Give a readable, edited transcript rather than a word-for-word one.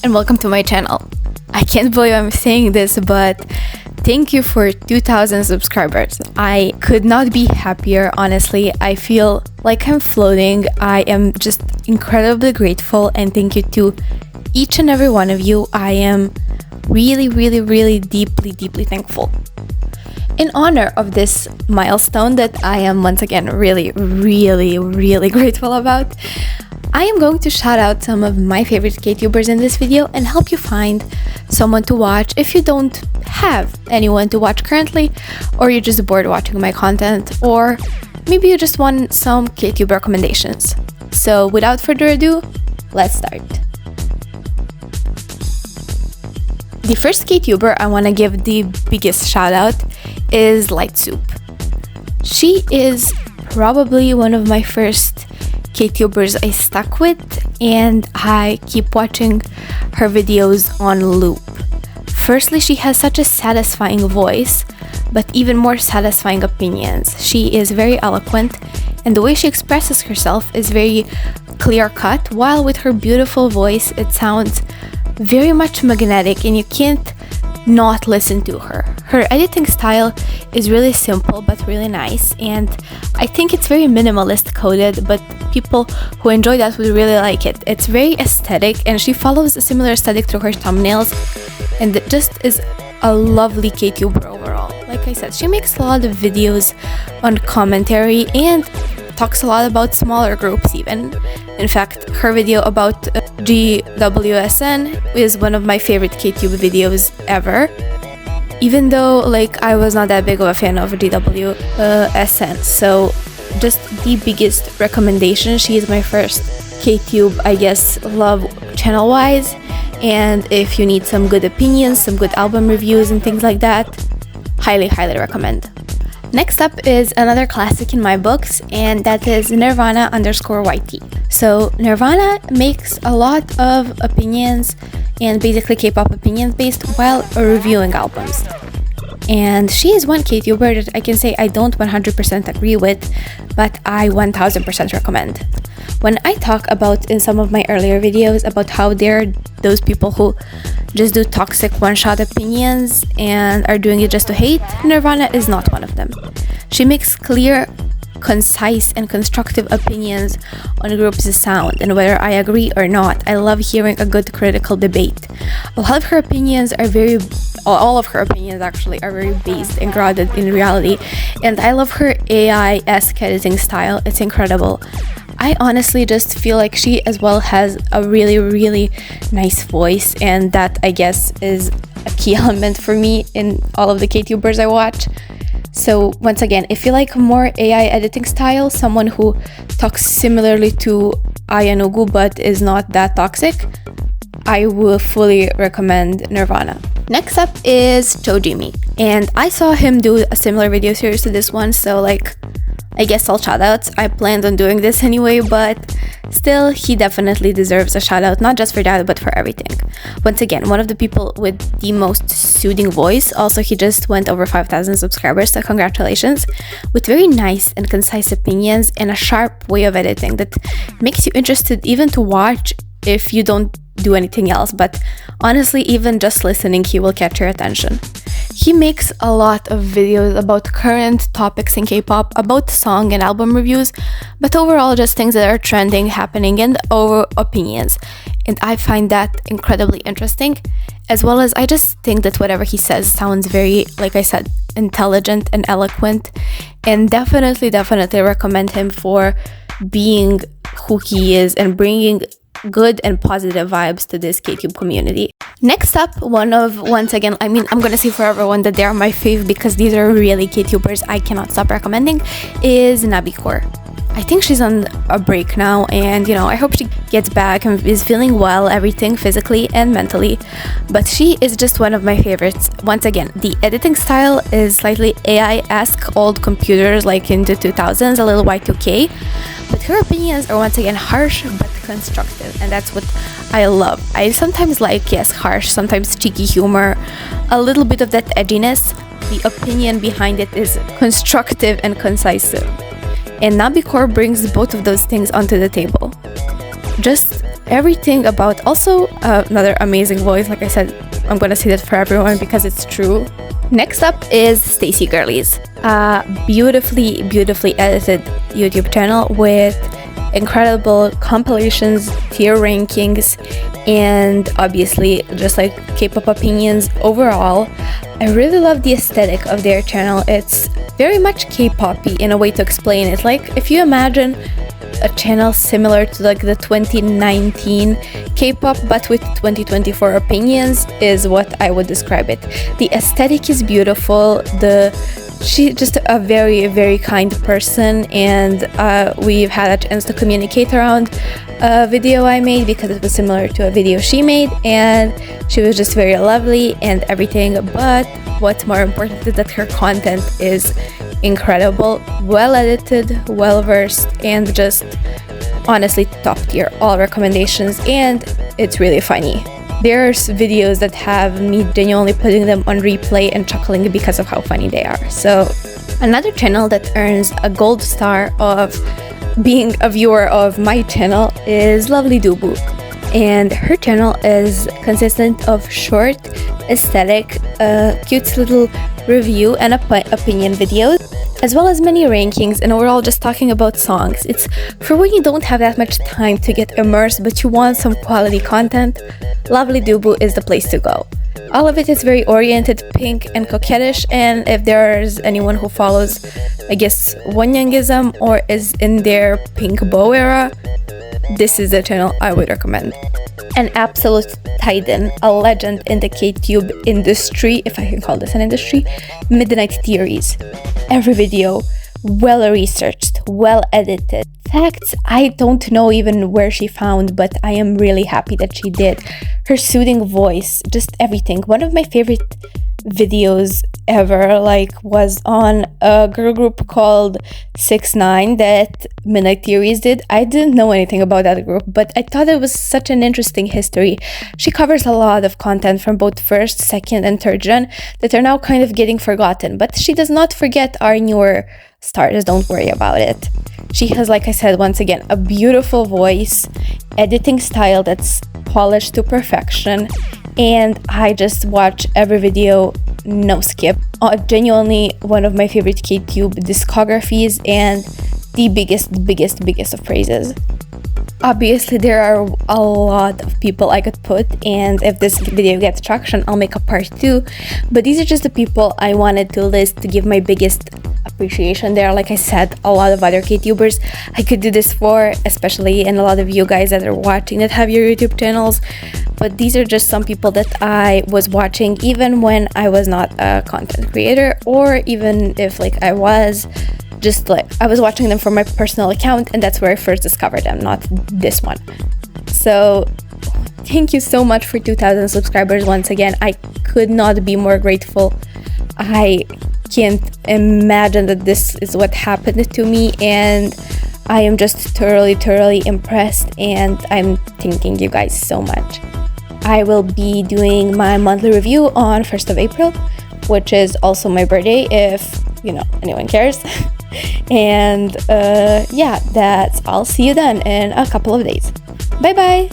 and welcome to my channel. I can't believe I'm saying this, but thank you for 2,000 subscribers. I could not be happier, honestly. I feel like I'm floating. I am just incredibly grateful, and thank you to each and every one of you. I am really deeply thankful. In honor of this milestone that I am once again really grateful about, I am going to shout out some of my favorite ktubers in this video and help you find someone to watch if you don't have anyone to watch currently, or you're just bored watching my content, or maybe you just want some ktube recommendations. So without further ado, let's start. The first kttuber I want to give the biggest shout out is lightsoup. She is probably one of my first ktubers I stuck with, and I keep watching her videos on loop. Firstly, she has such a satisfying voice, but even more satisfying opinions. She is very eloquent, and the way she expresses herself is very clear-cut, while with her beautiful voice it sounds very much magnetic and you can't not listen to her. Her editing style is really simple but really nice, and I think it's very minimalist coded, but people who enjoy that would really like it. It's very aesthetic, and she follows a similar aesthetic through her thumbnails, and it just is a lovely KTuber overall. Like I said, she makes a lot of videos on commentary and talks a lot about smaller groups even. In fact, her video about GWSN is one of my favorite KTube videos ever. Even though I was not that big of a fan of GWSN, so just the biggest recommendation. She is my first KTube, I guess, love channel wise, and if you need some good opinions, some good album reviews and things like that, highly recommend. Next up is another classic in my books, and that is Nirvana_YT. So Nirvana makes a lot of opinions and basically K-pop opinions based while reviewing albums. And she is one KTuber that I can say I don't 100% agree with, but I 1000% recommend. When I talk about in some of my earlier videos about how there are those people who just do toxic one-shot opinions and are doing it just to hate, Nirvana is not one of them. She makes clear, concise and constructive opinions on a group's sound and whether I agree or not. I love hearing a good critical debate. A lot of her opinions are all of her opinions actually are very based and grounded in reality, and I love her AI-esque editing style. It's incredible. I honestly just feel like she as well has a really nice voice, and that I guess is a key element for me in all of the KTubers I watch. So once again, if you like more AI editing style, someone who talks similarly to Ayanugu but is not that toxic, I will fully recommend Nirvana. Next up is choujimi, and I saw him do a similar video series to this one, so I guess all shoutouts. I planned on doing this anyway, but still, he definitely deserves a shoutout, not just for that, but for everything. Once again, one of the people with the most soothing voice. Also, he just went over 5,000 subscribers, so congratulations. With very nice and concise opinions and a sharp way of editing that makes you interested even to watch if you don't do anything else. But honestly, even just listening, he will catch your attention. He makes a lot of videos about current topics in K-pop, about song and album reviews, but overall just things that are trending, happening, and over opinions. And I find that incredibly interesting, as well as I just think that whatever he says sounds very, like I said, intelligent and eloquent, and definitely recommend him for being who he is and bringing good and positive vibes to this KTube community. Next up, once again, I'm gonna say for everyone that they are my fave because these are really KTubers I cannot stop recommending, is nabicore. I think she's on a break now, and I hope she gets back and is feeling well, everything physically and mentally, but she is just one of my favorites. Once again, the editing style is slightly AI-esque, old computers like in the 2000s, a little Y2K, but her opinions are once again harsh but constructive, and that's what I love. I sometimes like, yes, harsh, sometimes cheeky humor, a little bit of that edginess. The opinion behind it is constructive and concise. And nabicore brings both of those things onto the table. Just everything about, also another amazing voice. Like I said, I'm gonna say that for everyone because it's true. Next up is staycgirlies, beautifully edited YouTube channel with incredible compilations, tier rankings, and obviously just like K-pop opinions overall. I really love the aesthetic of their channel. It's very much K-poppy in a way to explain it. Like if you imagine a channel similar to like the 2019 K-pop but with 2024 opinions is what I would describe it. The aesthetic is beautiful. She's just a very kind person, and we've had a chance to communicate around a video I made because it was similar to a video she made, and she was just very lovely and everything. But what's more important is that her content is incredible, well edited, well versed, and just honestly top tier. All recommendations, and it's really funny. There's videos that have me genuinely putting them on replay and chuckling because of how funny they are. So another channel that earns a gold star of being a viewer of my channel is LovelyDubu, and her channel is consistent of short, aesthetic, cute little review and opinion videos, as well as many rankings, and we're all just talking about songs. It's for when you don't have that much time to get immersed but you want some quality content. LovelyDubu is the place to go. All of it is very oriented, pink, and coquettish, and if there's anyone who follows, I guess, Wonyangism or is in their pink bow era, this is the channel I would recommend. An absolute titan, a legend in the K-tube industry, if I can call this an industry, Midnight Theories. Every video well researched, well edited. Facts I don't know even where she found, but I am really happy that she did. Her soothing voice, just everything. One of my favorite videos ever was on a girl group called 6ix9ine that Midnight Theories did. I didn't know anything about that group, but I thought it was such an interesting history. She covers a lot of content from both first, second, and third gen that are now kind of getting forgotten, but she does not forget our newer stars, don't worry about it. She has, like I said, once again, a beautiful voice, editing style that's polished to perfection, and I just watch every video, no skip. Genuinely one of my favorite K-tube discographies and the biggest of praises. Obviously, there are a lot of people I could put, and if this video gets traction, I'll make a part 2. But these are just the people I wanted to list to give my biggest appreciation. There are, like I said, a lot of other K-tubers I could do this for, especially, and a lot of you guys that are watching that have your YouTube channels. But these are just some people that I was watching even when I was not a content creator, or even if I was I was watching them from my personal account, and that's where I first discovered them, not this one. So thank you so much for 2,000 subscribers once again. I could not be more grateful. I can't imagine that this is what happened to me, and I am just thoroughly impressed, and I'm thanking you guys so much. I will be doing my monthly review on 1st of April, which is also my birthday, if anyone cares. And yeah, I'll see you then in a couple of days. Bye bye.